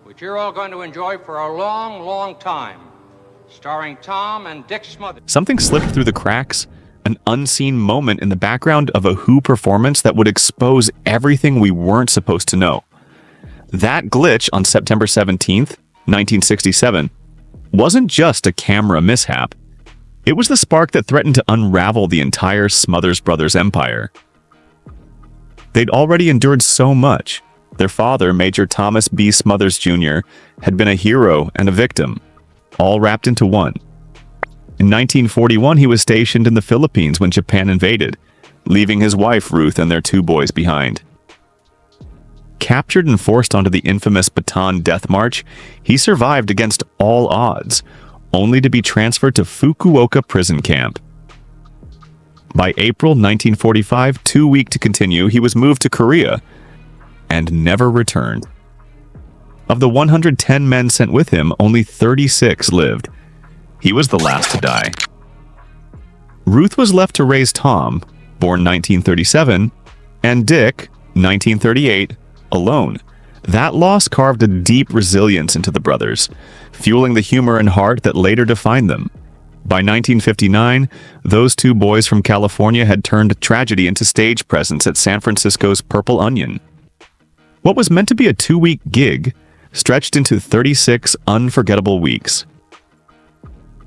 which you're all going to enjoy for a long, long time, starring Tom and Dick Smothers. Something slipped through the cracks, an unseen moment in the background of a Who performance that would expose everything we weren't supposed to know. That glitch on September 17th, 1967, wasn't just a camera mishap. It was the spark that threatened to unravel the entire Smothers Brothers empire. They'd already endured so much. Their father, Major Thomas B. Smothers Jr., had been a hero and a victim, all wrapped into one. In 1941, he was stationed in the Philippines when Japan invaded, leaving his wife, Ruth, and their 2 boys behind. Captured and forced onto the infamous Bataan Death March, he survived against all odds, only to be transferred to Fukuoka prison camp. By April 1945, too weak to continue, he was moved to Korea and never returned. Of the 110 men sent with him, only 36 lived. He was the last to die. Ruth was left to raise Tom, born 1937, and Dick, 1938, alone. That loss carved a deep resilience into the brothers, fueling the humor and heart that later defined them. By 1959, those 2 boys from California had turned tragedy into stage presence at San Francisco's Purple Onion. What was meant to be a 2-week gig stretched into 36 unforgettable weeks.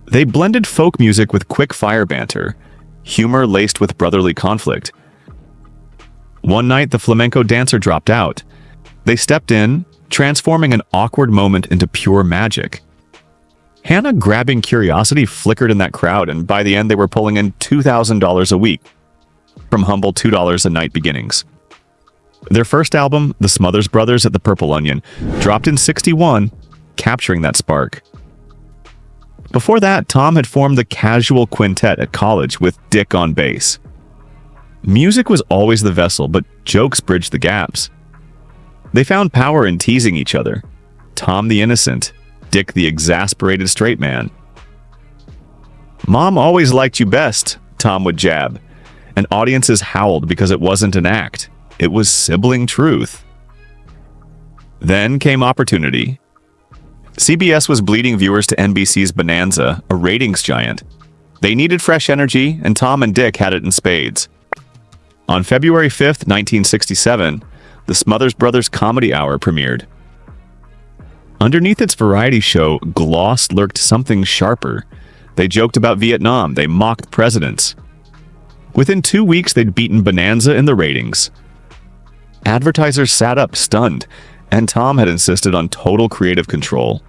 They blended folk music with quick-fire banter, humor laced with brotherly conflict. One night, the flamenco dancer dropped out. They stepped in, transforming an awkward moment into pure magic. Hannah-grabbing curiosity flickered in that crowd, and by the end they were pulling in $2,000 a week from humble $2 a night beginnings. Their first album, The Smothers Brothers at the Purple Onion, dropped in '61, capturing that spark. Before that, Tom had formed the casual quintet at college with Dick on bass. Music was always the vessel, but jokes bridged the gaps. They found power in teasing each other. Tom the innocent, Dick the exasperated straight man. "Mom always liked you best," Tom would jab, and audiences howled because it wasn't an act. It was sibling truth. Then came opportunity. CBS was bleeding viewers to NBC's Bonanza, a ratings giant. They needed fresh energy, and Tom and Dick had it in spades. On February 5th, 1967, the Smothers Brothers Comedy Hour premiered. Underneath its variety show, gloss lurked something sharper. They joked about Vietnam, they mocked presidents. Within 2 weeks, they'd beaten Bonanza in the ratings. Advertisers sat up, stunned, and Tom had insisted on total creative control.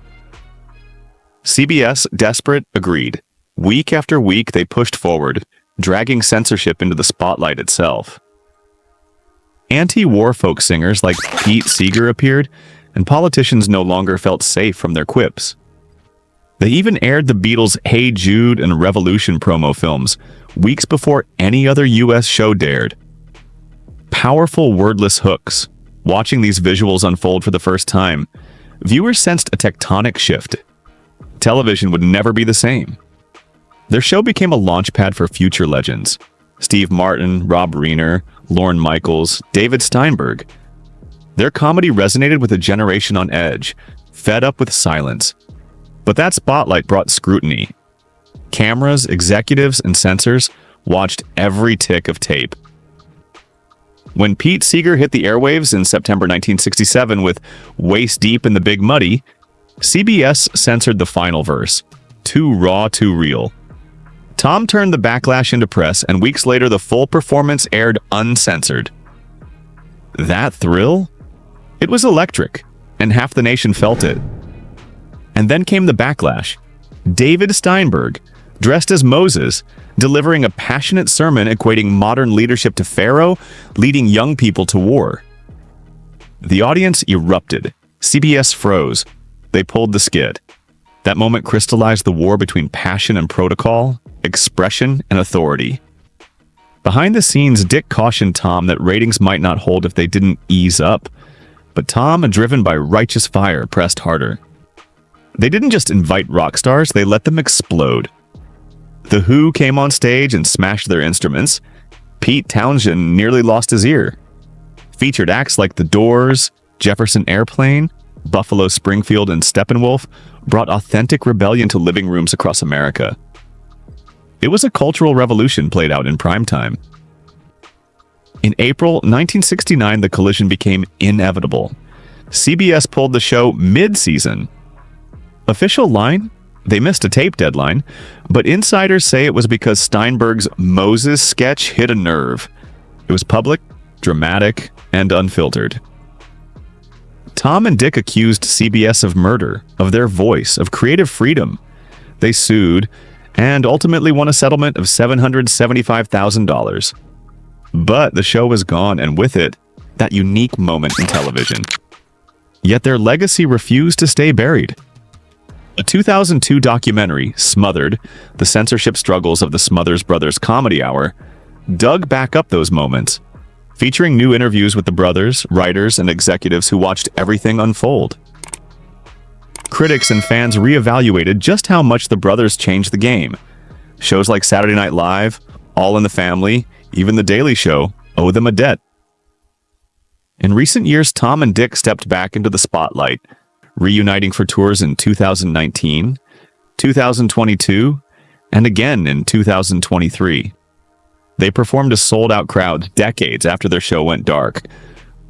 CBS, desperate, agreed. Week after week, they pushed forward, dragging censorship into the spotlight itself. Anti-war folk singers like Pete Seeger appeared, and politicians no longer felt safe from their quips. They even aired the Beatles' Hey Jude and Revolution promo films, weeks before any other U.S. show dared. Powerful wordless hooks. Watching these visuals unfold for the first time, viewers sensed a tectonic shift. Television would never be the same. Their show became a launchpad for future legends. Steve Martin, Rob Reiner, Lorne Michaels, David Steinberg. Their comedy resonated with a generation on edge, fed up with silence. But that spotlight brought scrutiny. Cameras, executives, and censors watched every tick of tape. When Pete Seeger hit the airwaves in September 1967 with Waist Deep in the Big Muddy, CBS censored the final verse. Too raw, too real. Tom turned the backlash into press, and weeks later the full performance aired uncensored. That thrill? It was electric, and half the nation felt it. And then came the backlash. David Steinberg, dressed as Moses, delivering a passionate sermon equating modern leadership to Pharaoh, leading young people to war. The audience erupted. CBS froze. They pulled the skid. That moment crystallized the war between passion and protocol, expression and authority. Behind the scenes, Dick cautioned Tom that ratings might not hold if they didn't ease up. But Tom, driven by righteous fire, pressed harder. They didn't just invite rock stars, they let them explode. The Who came on stage and smashed their instruments. Pete Townshend nearly lost his ear. Featured acts like The Doors, Jefferson Airplane, Buffalo, Springfield, and Steppenwolf brought authentic rebellion to living rooms across America. It was a cultural revolution played out in prime time. In April 1969, the collision became inevitable. CBS pulled the show mid-season. Official line? They missed a tape deadline, but insiders say it was because Steinberg's Moses sketch hit a nerve. It was public, dramatic, and unfiltered. Tom and Dick accused CBS of murder, of their voice, of creative freedom. They sued, and ultimately won a settlement of $775,000. But the show was gone, and with it, that unique moment in television. Yet their legacy refused to stay buried. A 2002 documentary, Smothered, the censorship struggles of the Smothers Brothers Comedy Hour, dug back up those moments, featuring new interviews with the brothers, writers, and executives who watched everything unfold. Critics and fans reevaluated just how much the brothers changed the game. Shows like Saturday Night Live, All in the Family, even The Daily Show owe them a debt. In recent years, Tom and Dick stepped back into the spotlight, reuniting for tours in 2019, 2022, and again in 2023. They performed to sold-out crowds decades after their show went dark.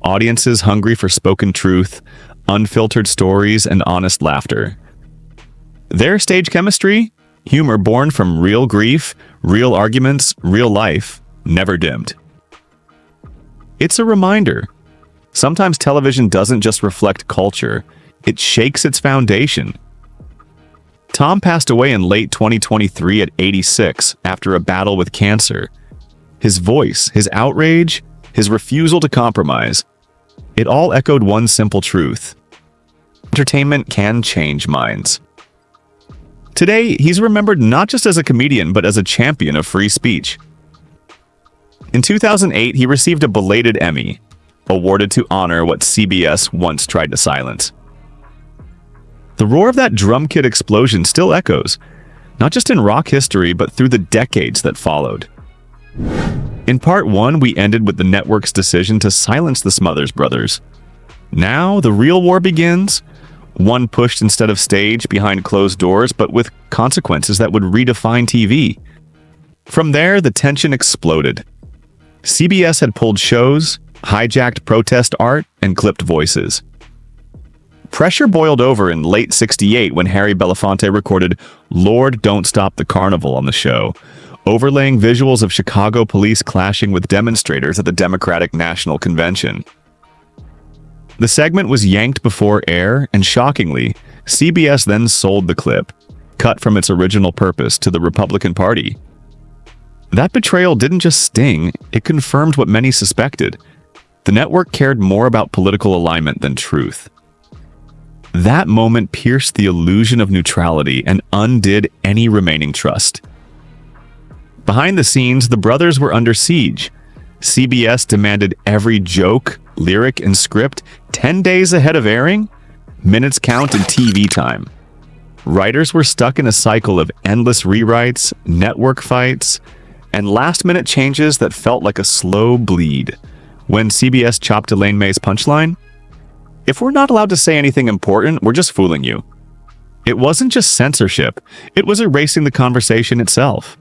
Audiences hungry for spoken truth, unfiltered stories, and honest laughter. Their stage chemistry, humor born from real grief, real arguments, real life, never dimmed. It's a reminder. Sometimes television doesn't just reflect culture, it shakes its foundation. Tom passed away in late 2023 at 86 after a battle with cancer. His voice, his outrage, his refusal to compromise, it all echoed one simple truth. Entertainment can change minds. Today, he's remembered not just as a comedian, but as a champion of free speech. In 2008, he received a belated Emmy, awarded to honor what CBS once tried to silence. The roar of that drum kit explosion still echoes, not just in rock history, but through the decades that followed. In part 1, we ended with the network's decision to silence the Smothers Brothers. Now, the real war begins, one pushed instead of staged behind closed doors, but with consequences that would redefine TV. From there, the tension exploded. CBS had pulled shows, hijacked protest art, and clipped voices. Pressure boiled over in late '68 when Harry Belafonte recorded "Lord, Don't Stop the Carnival" on the show, overlaying visuals of Chicago police clashing with demonstrators at the Democratic National Convention. The segment was yanked before air, and shockingly, CBS then sold the clip, cut from its original purpose, to the Republican Party. That betrayal didn't just sting, it confirmed what many suspected. The network cared more about political alignment than truth. That moment pierced the illusion of neutrality and undid any remaining trust. Behind the scenes, the brothers were under siege. CBS demanded every joke, lyric, and script 10 days ahead of airing, minutes count and TV time. Writers were stuck in a cycle of endless rewrites, network fights, and last-minute changes that felt like a slow bleed. When CBS chopped Elaine May's punchline, "If we're not allowed to say anything important, we're just fooling you." It wasn't just censorship, it was erasing the conversation itself.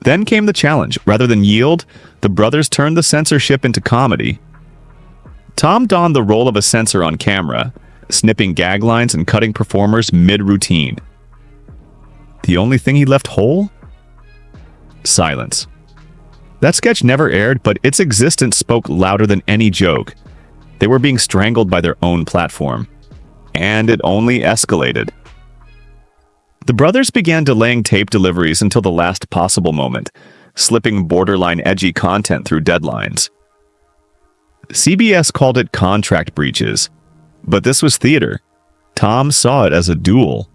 Then came the challenge. Rather than yield, the brothers turned the censorship into comedy. Tom donned the role of a censor on camera, snipping gag lines and cutting performers mid-routine. The only thing he left whole? Silence. That sketch never aired, but its existence spoke louder than any joke. They were being strangled by their own platform. And it only escalated. The brothers began delaying tape deliveries until the last possible moment, slipping borderline edgy content through deadlines. CBS called it contract breaches, but this was theater. Tom saw it as a duel.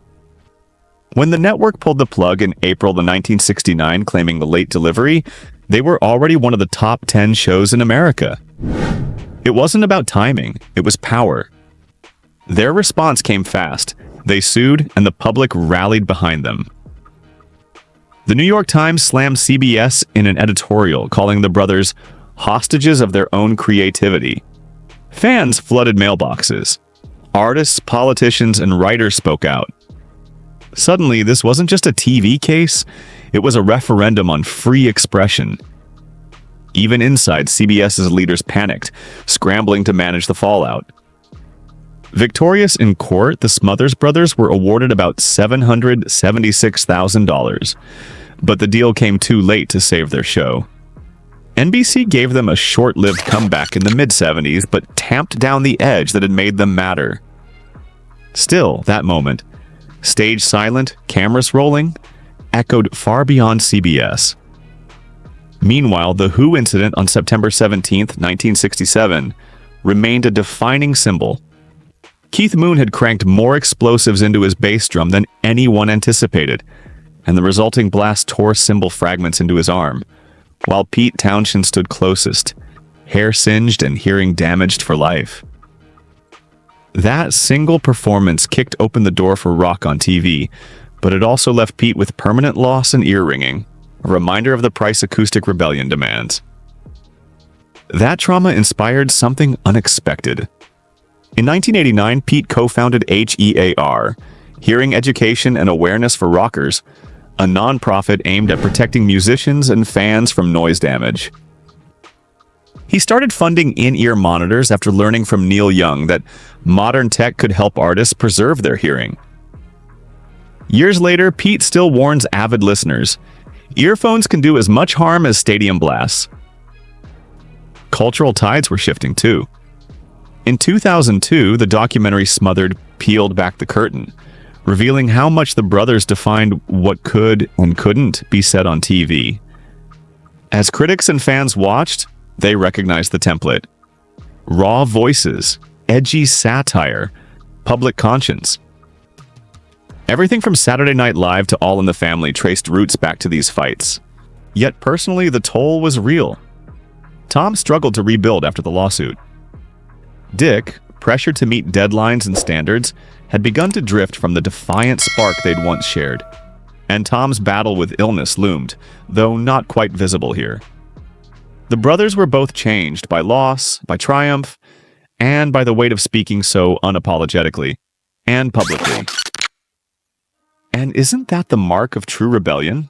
When the network pulled the plug in April 1969, claiming the late delivery, they were already one of the top 10 shows in America. It wasn't about timing, it was power. Their response came fast. They sued, and the public rallied behind them. The New York Times slammed CBS in an editorial, calling the brothers hostages of their own creativity. Fans flooded mailboxes. Artists, politicians, and writers spoke out. Suddenly, this wasn't just a TV case, it was a referendum on free expression. Even inside, CBS's leaders panicked, scrambling to manage the fallout. Victorious in court, the Smothers Brothers were awarded about $776,000, but the deal came too late to save their show. NBC gave them a short-lived comeback in the mid-70s, but tamped down the edge that had made them matter. Still, that moment, stage silent, cameras rolling, echoed far beyond CBS. Meanwhile, the Who incident on September 17, 1967, remained a defining symbol. Keith Moon had cranked more explosives into his bass drum than anyone anticipated, and the resulting blast tore cymbal fragments into his arm, while Pete Townshend stood closest, hair singed and hearing damaged for life. That single performance kicked open the door for rock on TV, but it also left Pete with permanent loss and ear ringing, a reminder of the price acoustic rebellion demands. That trauma inspired something unexpected. In 1989, Pete co-founded HEAR, Hearing Education and Awareness for Rockers, a nonprofit aimed at protecting musicians and fans from noise damage. He started funding in-ear monitors after learning from Neil Young that modern tech could help artists preserve their hearing. Years later, Pete still warns avid listeners, earphones can do as much harm as stadium blasts. Cultural tides were shifting too. In 2002, the documentary Smothered peeled back the curtain, revealing how much the brothers defined what could and couldn't be said on TV. As critics and fans watched, they recognized the template. Raw voices, edgy satire, public conscience. Everything from Saturday Night Live to All in the Family traced roots back to these fights. Yet personally, the toll was real. Tom struggled to rebuild after the lawsuit. Dick, pressured to meet deadlines and standards, had begun to drift from the defiant spark they'd once shared. And Tom's battle with illness loomed, though not quite visible here. The brothers were both changed by loss, by triumph, and by the weight of speaking so unapologetically and publicly. And isn't that the mark of true rebellion?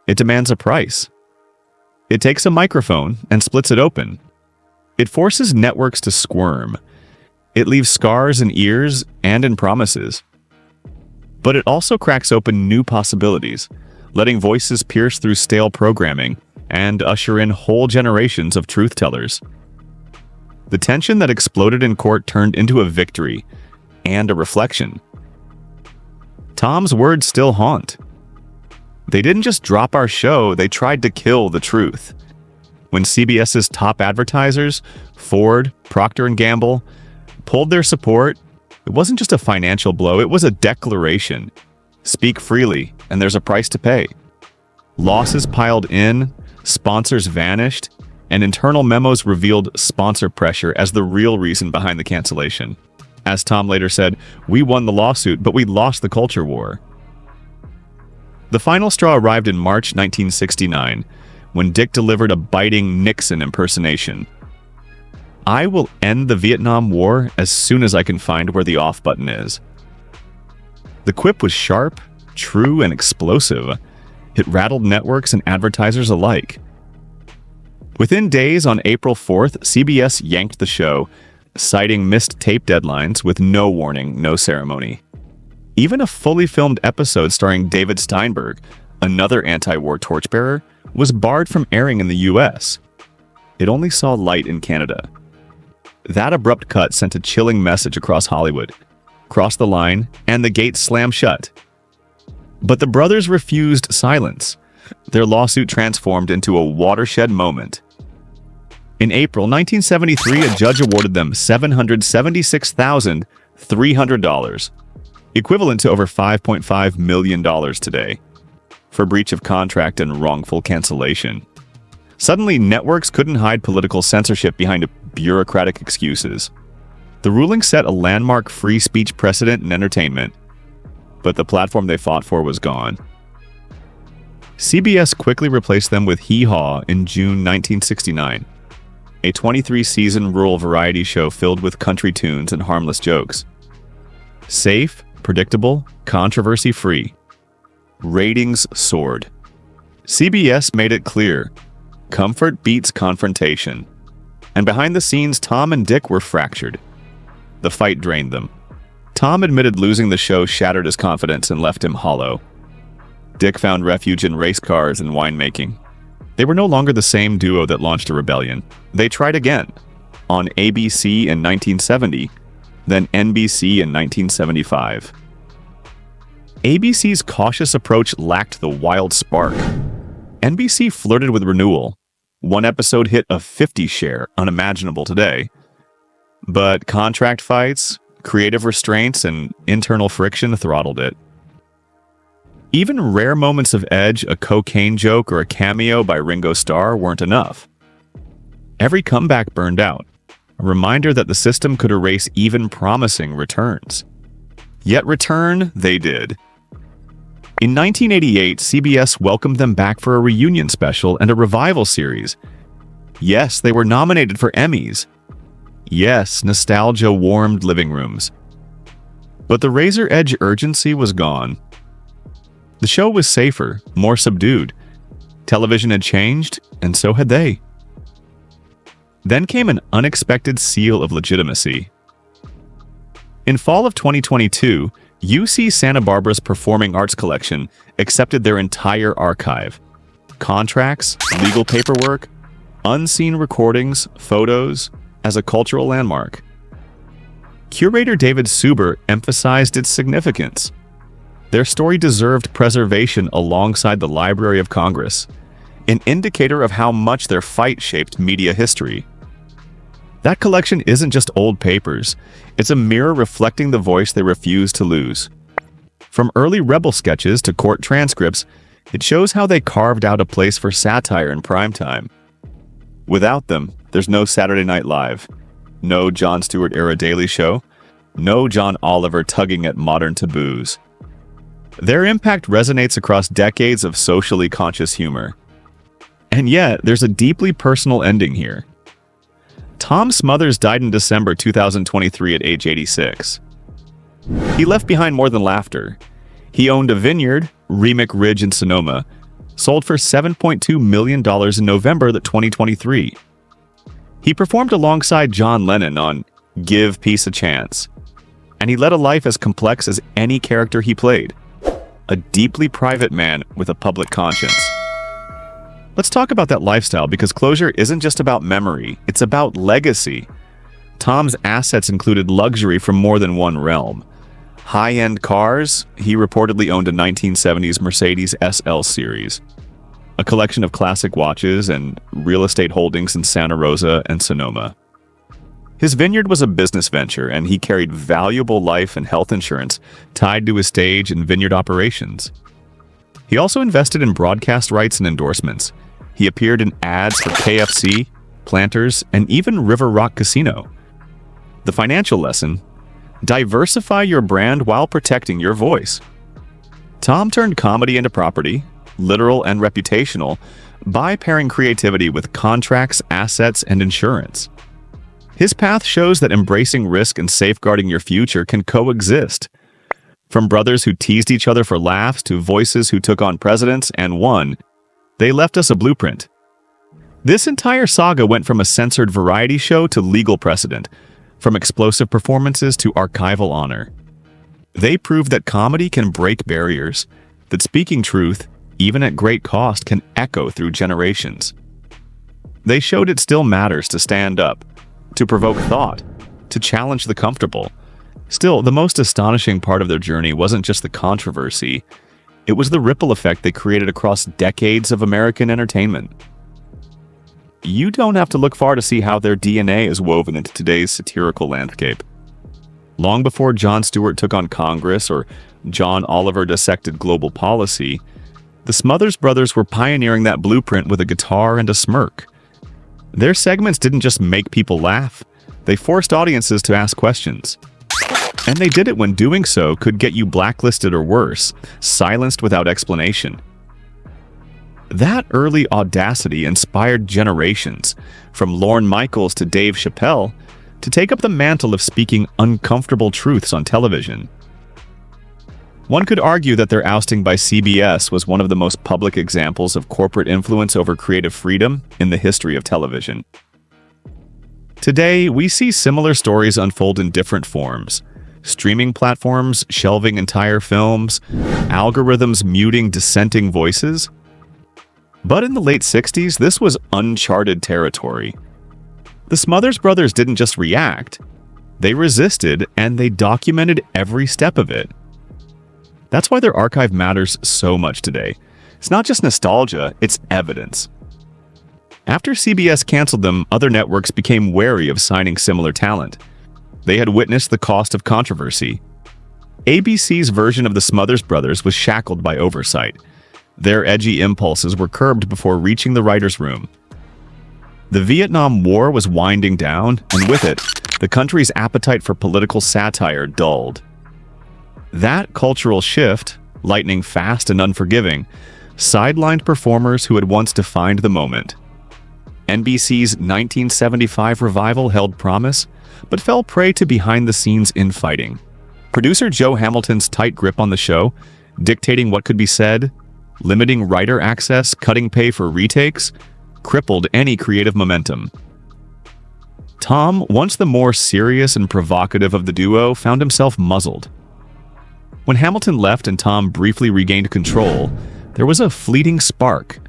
It demands a price. It takes a microphone and splits it open. It forces networks to squirm. It leaves scars in ears and in promises. But it also cracks open new possibilities, letting voices pierce through stale programming and usher in whole generations of truth-tellers. The tension that exploded in court turned into a victory and a reflection. Tom's words still haunt. They didn't just drop our show, they tried to kill the truth. When CBS's top advertisers, Ford, Procter & Gamble, pulled their support, it wasn't just a financial blow, it was a declaration. Speak freely, and there's a price to pay. Losses piled in, sponsors vanished, and internal memos revealed sponsor pressure as the real reason behind the cancellation. As Tom later said, "We won the lawsuit, but we lost the culture war." The final straw arrived in March 1969, when Dick delivered a biting Nixon impersonation. "I will end the Vietnam War as soon as I can find where the off button is." The quip was sharp, true, and explosive. It rattled networks and advertisers alike. Within days, on April 4th, CBS yanked the show, citing missed tape deadlines with no warning, no ceremony. Even a fully filmed episode starring David Steinberg, another anti-war torchbearer, was barred from airing in the US. It only saw light in Canada. That abrupt cut sent a chilling message across Hollywood. Crossed the line, and the gates slammed shut. But the brothers refused silence. Their lawsuit transformed into a watershed moment. In April 1973, a judge awarded them $776,300, equivalent to over $5.5 million today, for breach of contract and wrongful cancellation. Suddenly, networks couldn't hide political censorship behind bureaucratic excuses. The ruling set a landmark free speech precedent in entertainment, but the platform they fought for was gone. CBS quickly replaced them with Hee Haw in June 1969, a 23-season rural variety show filled with country tunes and harmless jokes. Safe, predictable, controversy-free. Ratings soared. CBS made it clear, comfort beats confrontation. And behind the scenes, Tom and Dick were fractured. The fight drained them. Tom admitted losing the show shattered his confidence and left him hollow. Dick found refuge in race cars and winemaking. They were no longer the same duo that launched a rebellion. They tried again, on ABC in 1970, then NBC in 1975. ABC's cautious approach lacked the wild spark. NBC flirted with renewal. One episode hit a 50 share, unimaginable today. But contract fights, creative restraints, and internal friction throttled it. Even rare moments of edge, a cocaine joke, or a cameo by Ringo Starr weren't enough. Every comeback burned out, a reminder that the system could erase even promising returns. Yet return they did. In 1988, CBS welcomed them back for a reunion special and a revival series. Yes, they were nominated for Emmys. Yes, nostalgia warmed living rooms. But the razor-edge urgency was gone. The show was safer, more subdued. Television had changed, and so had they. Then came an unexpected seal of legitimacy. In fall of 2022, UC Santa Barbara's Performing Arts Collection accepted their entire archive. Contracts, legal paperwork, unseen recordings, photos, as a cultural landmark. Curator David Suber emphasized its significance. Their story deserved preservation alongside the Library of Congress, an indicator of how much their fight shaped media history. That collection isn't just old papers, it's a mirror reflecting the voice they refused to lose. From early rebel sketches to court transcripts, it shows how they carved out a place for satire in primetime. Without them, there's no Saturday Night Live, no Jon Stewart-era Daily Show, no John Oliver tugging at modern taboos. Their impact resonates across decades of socially conscious humor. And yet, there's a deeply personal ending here. Tom Smothers died in December 2023 at age 86. He left behind more than laughter. He owned a vineyard, Remick Ridge in Sonoma, sold for $7.2 million in November 2023. He performed alongside John Lennon on Give Peace a Chance, and he led a life as complex as any character he played. A deeply private man with a public conscience. Let's talk about that lifestyle, because closure isn't just about memory, it's about legacy. Tom's assets included luxury from more than one realm. High-end cars, he reportedly owned a 1970s Mercedes SL series, a collection of classic watches, and real estate holdings in Santa Rosa and Sonoma. His vineyard was a business venture, and he carried valuable life and health insurance tied to his stage and vineyard operations. He also invested in broadcast rights and endorsements. He appeared in ads for KFC, Planters, and even River Rock Casino. The financial lesson: diversify your brand while protecting your voice. Tom turned comedy into property, literal and reputational, by pairing creativity with contracts, assets, and insurance. His path shows that embracing risk and safeguarding your future can coexist. From brothers who teased each other for laughs to voices who took on presidents and won, they left us a blueprint. This entire saga went from a censored variety show to legal precedent, from explosive performances to archival honor. They proved that comedy can break barriers, that speaking truth, even at great cost, can echo through generations. They showed it still matters to stand up, to provoke thought, to challenge the comfortable. Still, the most astonishing part of their journey wasn't just the controversy, it was the ripple effect they created across decades of American entertainment. You don't have to look far to see how their DNA is woven into today's satirical landscape. Long before Jon Stewart took on Congress or John Oliver dissected global policy, the Smothers Brothers were pioneering that blueprint with a guitar and a smirk. Their segments didn't just make people laugh, they forced audiences to ask questions. And they did it when doing so could get you blacklisted or worse, silenced without explanation. That early audacity inspired generations, from Lorne Michaels to Dave Chappelle, to take up the mantle of speaking uncomfortable truths on television. One could argue that their ousting by CBS was one of the most public examples of corporate influence over creative freedom in the history of television. Today, we see similar stories unfold in different forms. Streaming platforms shelving entire films, algorithms muting dissenting voices. But in the late 60s, this was uncharted territory. The Smothers Brothers didn't just react, they resisted and they documented every step of it. That's why their archive matters so much today. It's not just nostalgia, it's evidence. After CBS canceled them, other networks became wary of signing similar talent. They had witnessed the cost of controversy. ABC's version of the Smothers Brothers was shackled by oversight. Their edgy impulses were curbed before reaching the writer's room. The Vietnam War was winding down, and with it, the country's appetite for political satire dulled. That cultural shift, lightning fast and unforgiving, sidelined performers who had once defined the moment. NBC's 1975 revival held promise, but fell prey to behind-the-scenes infighting. Producer Joe Hamilton's tight grip on the show, dictating what could be said, limiting writer access, cutting pay for retakes, crippled any creative momentum. Tom, once the more serious and provocative of the duo, found himself muzzled. When Hamilton left and Tom briefly regained control, there was a fleeting spark.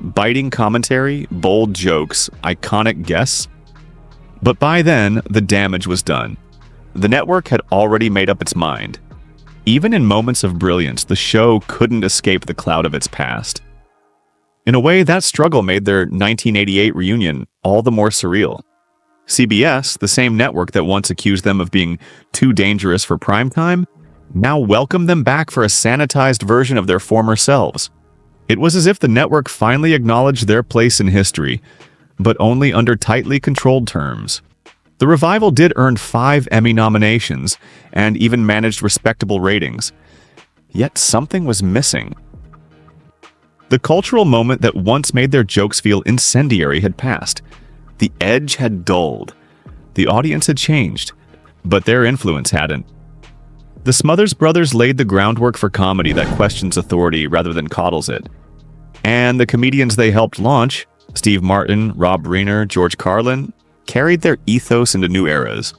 Biting commentary, bold jokes, iconic guests. But by then, the damage was done. The network had already made up its mind. Even in moments of brilliance, the show couldn't escape the cloud of its past. In a way, that struggle made their 1988 reunion all the more surreal. CBS, the same network that once accused them of being too dangerous for primetime, now welcomed them back for a sanitized version of their former selves. It was as if the network finally acknowledged their place in history, but only under tightly controlled terms. The revival did earn 5 Emmy nominations and even managed respectable ratings. Yet something was missing. The cultural moment that once made their jokes feel incendiary had passed. The edge had dulled. The audience had changed, but their influence hadn't. The Smothers Brothers laid the groundwork for comedy that questions authority rather than coddles it. And the comedians they helped launch, Steve Martin, Rob Reiner, George Carlin, carried their ethos into new eras.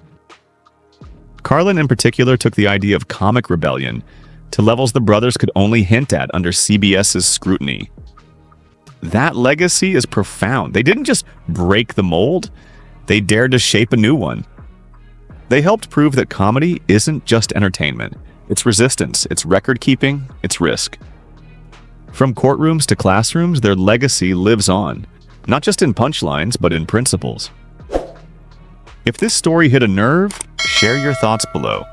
Carlin in particular took the idea of comic rebellion to levels the brothers could only hint at under CBS's scrutiny. That legacy is profound. They didn't just break the mold, they dared to shape a new one. They helped prove that comedy isn't just entertainment. It's resistance, it's record-keeping, it's risk. From courtrooms to classrooms, their legacy lives on, not just in punchlines, but in principles. If this story hit a nerve, share your thoughts below.